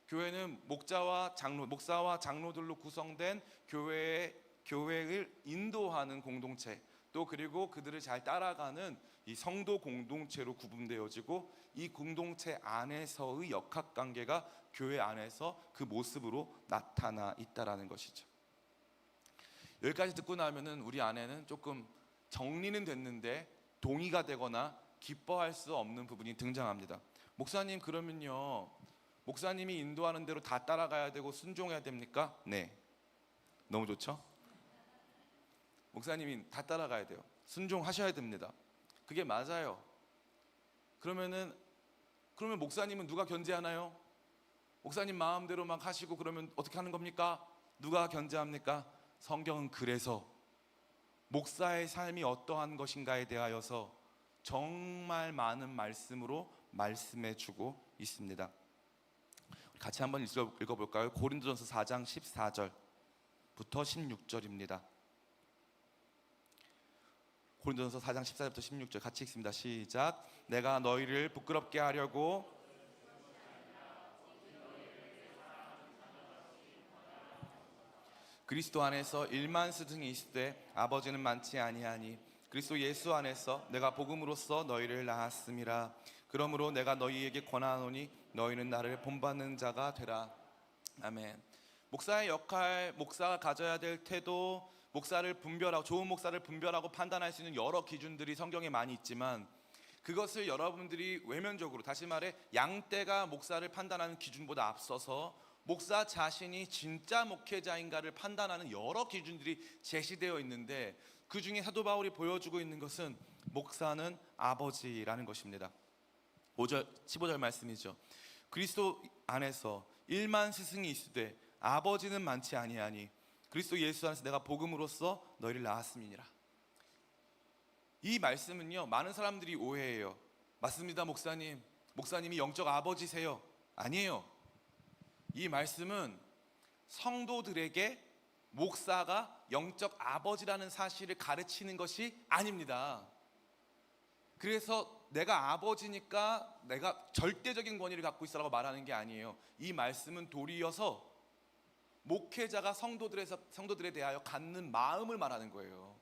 교회는 목사와 장로들로 구성된 교회를 인도하는 공동체, 또 그리고 그들을 잘 따라가는 이 성도 공동체로 구분되어지고, 이 공동체 안에서의 역학관계가 교회 안에서 그 모습으로 나타나 있다라는 것이죠. 여기까지 듣고 나면은 우리 안에는 조금 정리는 됐는데 동의가 되거나 기뻐할 수 없는 부분이 등장합니다. 목사님, 그러면요, 목사님이 인도하는 대로 다 따라가야 되고 순종해야 됩니까? 네, 너무 좋죠? 목사님이 다 따라가야 돼요. 순종하셔야 됩니다. 그게 맞아요. 그러면 목사님은 누가 견제하나요? 목사님 마음대로 막 하시고 그러면 어떻게 하는 겁니까? 누가 견제합니까? 성경은 그래서 목사의 삶이 어떠한 것인가에 대하여서 정말 많은 말씀으로 말씀해주고 있습니다. 같이 한번 읽어볼까요? 고린도전서 4장 14절부터 16절입니다. 고린도전서 4장 14절부터 16절 같이 읽습니다. 시작. 내가 너희를 부끄럽게 하려고 그리스도 안에서 1만 스승이 있으되 아버지는 많지 아니하니 그리스도 예수 안에서 내가 복음으로써 너희를 낳았음이라. 그러므로 내가 너희에게 권하노니 너희는 나를 본받는 자가 되라. 아멘. 목사의 역할, 목사가 가져야 될 태도, 목사를 분별하고 좋은 목사를 분별하고 판단할 수 있는 여러 기준들이 성경에 많이 있지만, 그것을 여러분들이 외면적으로, 다시 말해 양떼가 목사를 판단하는 기준보다 앞서서 목사 자신이 진짜 목회자인가를 판단하는 여러 기준들이 제시되어 있는데, 그 중에 사도 바울이 보여주고 있는 것은 목사는 아버지라는 것입니다. 15절 말씀이죠. 그리스도 안에서 1만 스승이 있으되 아버지는 많지 아니하니 그리스도 예수 안에서 내가 복음으로써 너희를 낳았음이니라. 이 말씀은요, 많은 사람들이 오해해요. 맞습니다, 목사님. 목사님이 영적 아버지세요. 아니에요. 이 말씀은 성도들에게 목사가 영적 아버지라는 사실을 가르치는 것이 아닙니다. 그래서 내가 아버지니까 내가 절대적인 권위를 갖고 있어라고 말하는 게 아니에요. 이 말씀은 도리어서 목회자가 성도들에 대하여 갖는 마음을 말하는 거예요.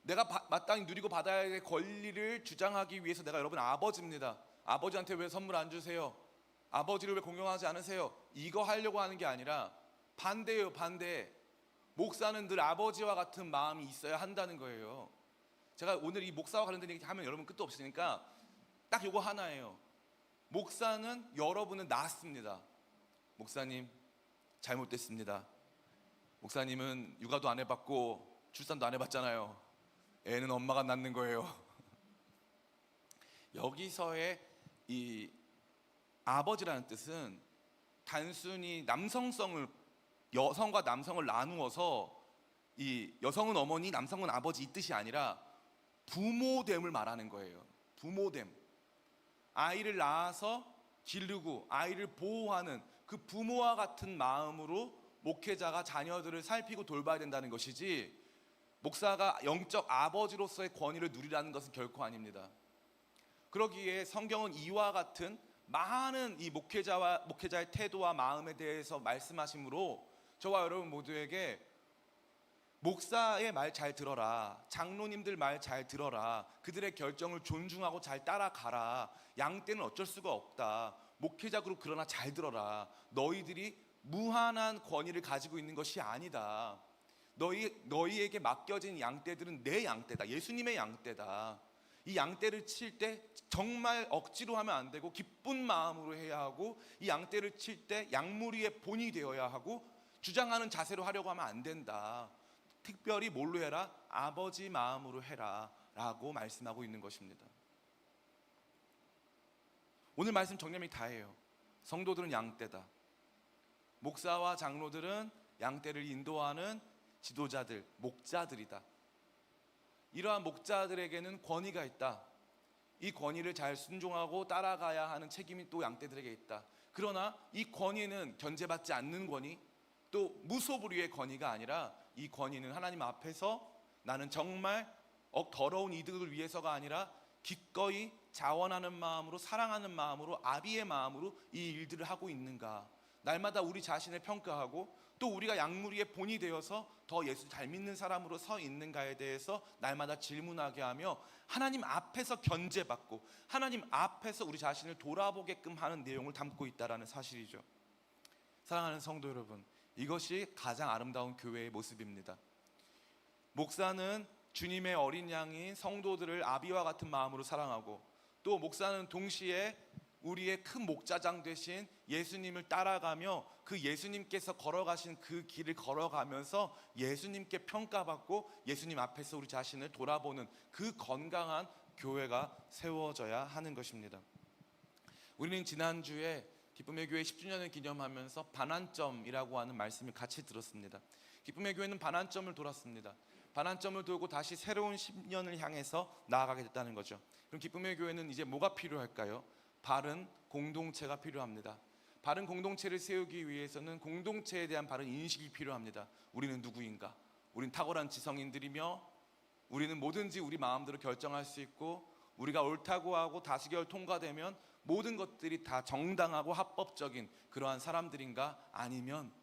내가 마땅히 누리고 받아야 할 권리를 주장하기 위해서 내가 여러분 아버지입니다. 아버지한테 왜 선물 안 주세요? 아버지를 왜 공경하지 않으세요? 이거 하려고 하는 게 아니라 반대예요, 반대. 목사는 늘 아버지와 같은 마음이 있어야 한다는 거예요. 제가 오늘 이 목사와 관련된 얘기 하면 여러분 끝도 없으니까 딱 요거 하나예요. 목사는 여러분을 낳았습니다. 목사님 잘못됐습니다. 목사님은 육아도 안 해봤고 출산도 안 해봤잖아요. 애는 엄마가 낳는 거예요. 여기서의 이 아버지라는 뜻은 단순히 남성성을, 여성과 남성을 나누어서 이 여성은 어머니, 남성은 아버지 이 뜻이 아니라 부모됨을 말하는 거예요. 부모됨. 아이를 낳아서 기르고 아이를 보호하는 그 부모와 같은 마음으로 목회자가 자녀들을 살피고 돌봐야 된다는 것이지, 목사가 영적 아버지로서의 권위를 누리라는 것은 결코 아닙니다. 그러기에 성경은 이와 같은 많은 이 목회자의 태도와 마음에 대해서 말씀하시므로 저와 여러분 모두에게 목사의 말 잘 들어라, 장로님들 말 잘 들어라, 그들의 결정을 존중하고 잘 따라가라, 양떼는 어쩔 수가 없다, 목회자 그룹 그러나 잘 들어라, 너희들이 무한한 권위를 가지고 있는 것이 아니다, 너희에게 맡겨진 양떼들은 내 양떼다, 예수님의 양떼다. 이 양떼를 칠 때 정말 억지로 하면 안 되고 기쁜 마음으로 해야 하고, 이 양떼를 칠 때 양무리의 본이 되어야 하고, 주장하는 자세로 하려고 하면 안 된다. 특별히 뭘로 해라? 아버지 마음으로 해라 라고 말씀하고 있는 것입니다. 오늘 말씀 정리이 다예요. 성도들은 양떼다. 목사와 장로들은 양떼를 인도하는 지도자들, 목자들이다. 이러한 목자들에게는 권위가 있다. 이 권위를 잘 순종하고 따라가야 하는 책임이 또 양떼들에게 있다. 그러나 이 권위는 견제받지 않는 권위, 또 무소불위의 권위가 아니라, 이 권위는 하나님 앞에서 나는 정말 더러운 이득을 위해서가 아니라 기꺼이 자원하는 마음으로, 사랑하는 마음으로, 아비의 마음으로 이 일들을 하고 있는가, 날마다 우리 자신을 평가하고 또 우리가 양무리의 본이 되어서 더 예수 잘 믿는 사람으로 서 있는가에 대해서 날마다 질문하게 하며 하나님 앞에서 견제받고 하나님 앞에서 우리 자신을 돌아보게끔 하는 내용을 담고 있다는 사실이죠. 사랑하는 성도 여러분, 이것이 가장 아름다운 교회의 모습입니다. 목사는 주님의 어린 양인 성도들을 아비와 같은 마음으로 사랑하고, 또 목사는 동시에 우리의 큰 목자장 되신 예수님을 따라가며 그 예수님께서 걸어가신 그 길을 걸어가면서 예수님께 평가받고 예수님 앞에서 우리 자신을 돌아보는 그 건강한 교회가 세워져야 하는 것입니다. 우리는 지난주에 기쁨의 교회 10주년을 기념하면서 반환점이라고 하는 말씀을 같이 들었습니다. 기쁨의 교회는 반환점을 돌았습니다. 반환점을 돌고 다시 새로운 10년을 향해서 나아가게 됐다는 거죠. 그럼 기쁨의 교회는 이제 뭐가 필요할까요? 바른 공동체가 필요합니다. 바른 공동체를 세우기 위해서는 공동체에 대한 바른 인식이 필요합니다. 우리는 누구인가? 우리는 탁월한 지성인들이며 우리는 뭐든지 우리 마음대로 결정할 수 있고, 우리가 옳다고 하고 다수결 통과되면 모든 것들이 다 정당하고 합법적인 그러한 사람들인가? 아니면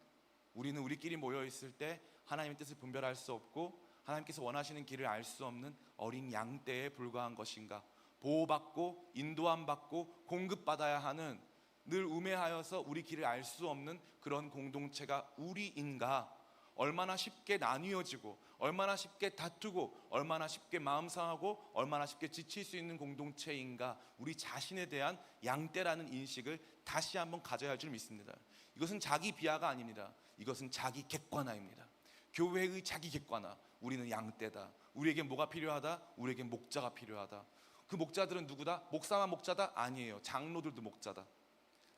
우리는 우리끼리 모여 있을 때 하나님의 뜻을 분별할 수 없고 하나님께서 원하시는 길을 알 수 없는 어린 양떼에 불과한 것인가? 보호받고 인도함 받고 공급받아야 하는, 늘 우매하여서 우리 길을 알 수 없는 그런 공동체가 우리인가? 얼마나 쉽게 나뉘어지고 얼마나 쉽게 다투고 얼마나 쉽게 마음 상하고 얼마나 쉽게 지칠 수 있는 공동체인가? 우리 자신에 대한 양떼라는 인식을 다시 한번 가져야 할 줄 믿습니다. 이것은 자기 비하가 아닙니다. 이것은 자기 객관화입니다. 교회의 자기 객관화. 우리는 양떼다. 우리에게 뭐가 필요하다? 우리에게 목자가 필요하다. 그 목자들은 누구다? 목사만 목자다? 아니에요. 장로들도 목자다.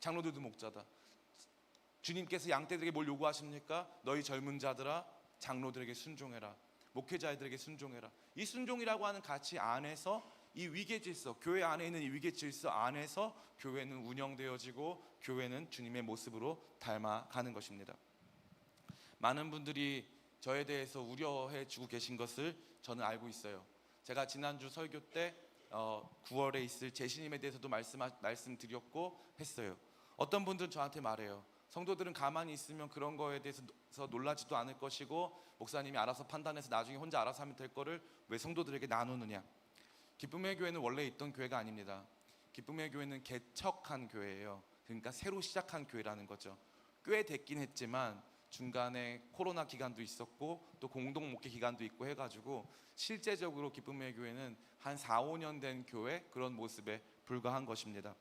장로들도 목자다. 주님께서 양떼들에게 뭘 요구하십니까? 너희 젊은 자들아, 장로들에게 순종해라. 목회자들에게 순종해라. 이 순종이라고 하는 가치 안에서 이 위계 질서, 교회 안에 있는 이 위계 질서 안에서 교회는 운영되어지고 교회는 주님의 모습으로 닮아가는 것입니다. 많은 분들이 저에 대해서 우려해 주고 계신 것을 저는 알고 있어요. 제가 지난주 설교 때 9월에 있을 제시님에 대해서도 말씀드렸고 했어요. 어떤 분들은 저한테 말해요. 성도들은 가만히 있으면 그런 거에 대해서 놀라지도 않을 것이고 목사님이 알아서 판단해서 나중에 혼자 알아서 하면 될 거를 왜 성도들에게 나누느냐. 기쁨의 교회는 원래 있던 교회가 아닙니다. 기쁨의 교회는 개척한 교회예요. 그러니까 새로 시작한 교회라는 거죠. 꽤 됐긴 했지만 중간에 코로나 기간도 있었고 또 공동 목회 기간도 있고 해가지고 실제적으로 기쁨의 교회는 한 4, 5년 된 교회 그런 모습에 불과한 것입니다.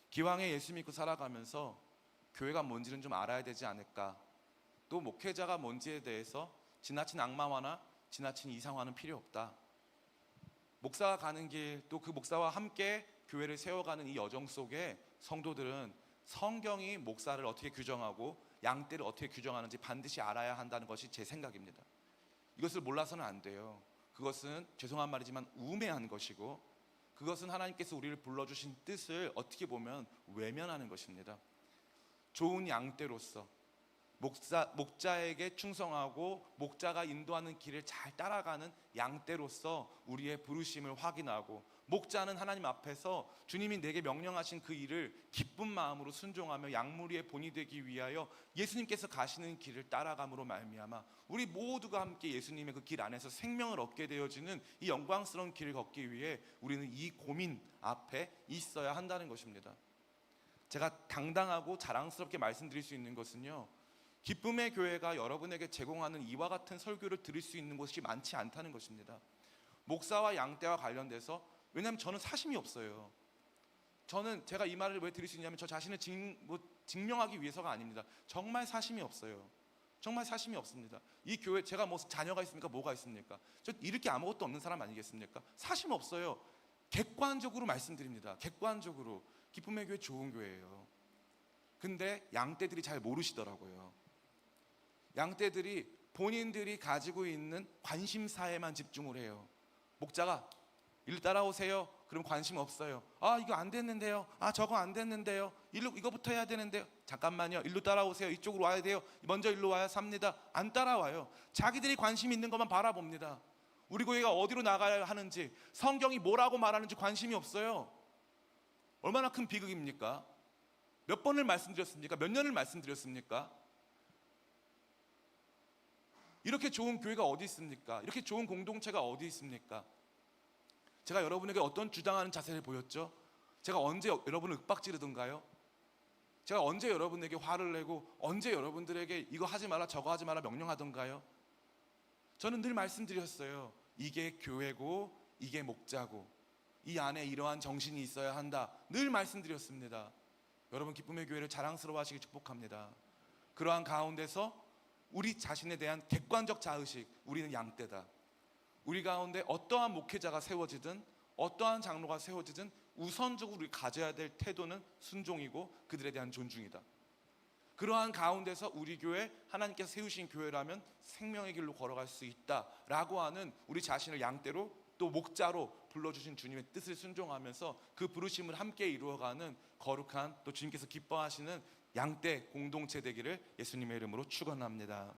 기왕에 예수 믿고 살아가면서 교회가 뭔지는 좀 알아야 되지 않을까, 또 목회자가 뭔지에 대해서 지나친 악마화나 지나친 이상화는 필요 없다. 목사가 가는 길, 또 그 목사와 함께 교회를 세워가는 이 여정 속에 성도들은 성경이 목사를 어떻게 규정하고 양떼를 어떻게 규정하는지 반드시 알아야 한다는 것이 제 생각입니다. 이것을 몰라서는 안 돼요. 그것은 죄송한 말이지만 우매한 것이고, 그것은 하나님께서 우리를 불러주신 뜻을 어떻게 보면 외면하는 것입니다. 좋은 양떼로서 목자에게 충성하고 목자가 인도하는 길을 잘 따라가는 양떼로서 우리의 부르심을 확인하고, 목자는 하나님 앞에서 주님이 내게 명령하신 그 일을 기쁜 마음으로 순종하며 양무리의 본이 되기 위하여 예수님께서 가시는 길을 따라감으로 말미암아 우리 모두가 함께 예수님의 그 길 안에서 생명을 얻게 되어지는 이 영광스러운 길을 걷기 위해 우리는 이 고민 앞에 있어야 한다는 것입니다. 제가 당당하고 자랑스럽게 말씀드릴 수 있는 것은요, 기쁨의 교회가 여러분에게 제공하는 이와 같은 설교를 들을 수 있는 곳이 많지 않다는 것입니다. 목사와 양떼와 관련돼서, 왜냐하면 저는 사심이 없어요. 제가 이 말을 왜 드릴 수 있냐면 저 자신을 증명하기 위해서가 아닙니다. 정말 사심이 없어요. 정말 사심이 없습니다. 이 교회, 제가 뭐 자녀가 있습니까? 뭐가 있습니까? 저 이럴 게 아무것도 없는 사람 아니겠습니까? 사심 없어요. 객관적으로 말씀드립니다. 객관적으로 기쁨의 교회 좋은 교회예요. 근데 양떼들이 잘 모르시더라고요. 양떼들이 본인들이 가지고 있는 관심사에만 집중을 해요. 목자가 일로 따라오세요. 그럼 관심 없어요. 아, 이거 안 됐는데요. 아, 저거 안 됐는데요. 이거부터 해야 되는데요. 잠깐만요. 일로 따라오세요. 이쪽으로 와야 돼요. 먼저 일로 와야 삽니다. 안 따라와요. 자기들이 관심 있는 것만 바라봅니다. 우리 교회가 어디로 나가야 하는지, 성경이 뭐라고 말하는지 관심이 없어요. 얼마나 큰 비극입니까? 몇 번을 말씀드렸습니까? 몇 년을 말씀드렸습니까? 이렇게 좋은 교회가 어디 있습니까? 이렇게 좋은 공동체가 어디 있습니까? 제가 여러분에게 어떤 주장하는 자세를 보였죠? 제가 언제 여러분을 윽박지르던가요? 제가 언제 여러분에게 화를 내고 언제 여러분들에게 이거 하지 마라 저거 하지 마라 명령하던가요? 저는 늘 말씀드렸어요. 이게 교회고 이게 목자고 이 안에 이러한 정신이 있어야 한다. 늘 말씀드렸습니다. 여러분, 기쁨의 교회를 자랑스러워하시길 축복합니다. 그러한 가운데서 우리 자신에 대한 객관적 자의식, 우리는 양떼다. 우리 가운데 어떠한 목회자가 세워지든 어떠한 장로가 세워지든 우선적으로 우리 가져야 될 태도는 순종이고 그들에 대한 존중이다. 그러한 가운데서 우리 교회, 하나님께서 세우신 교회라면 생명의 길로 걸어갈 수 있다라고 하는 우리 자신을 양떼로 또 목자로 불러주신 주님의 뜻을 순종하면서 그 부르심을 함께 이루어가는 거룩한, 또 주님께서 기뻐하시는 양떼 공동체 되기를 예수님의 이름으로 축원합니다.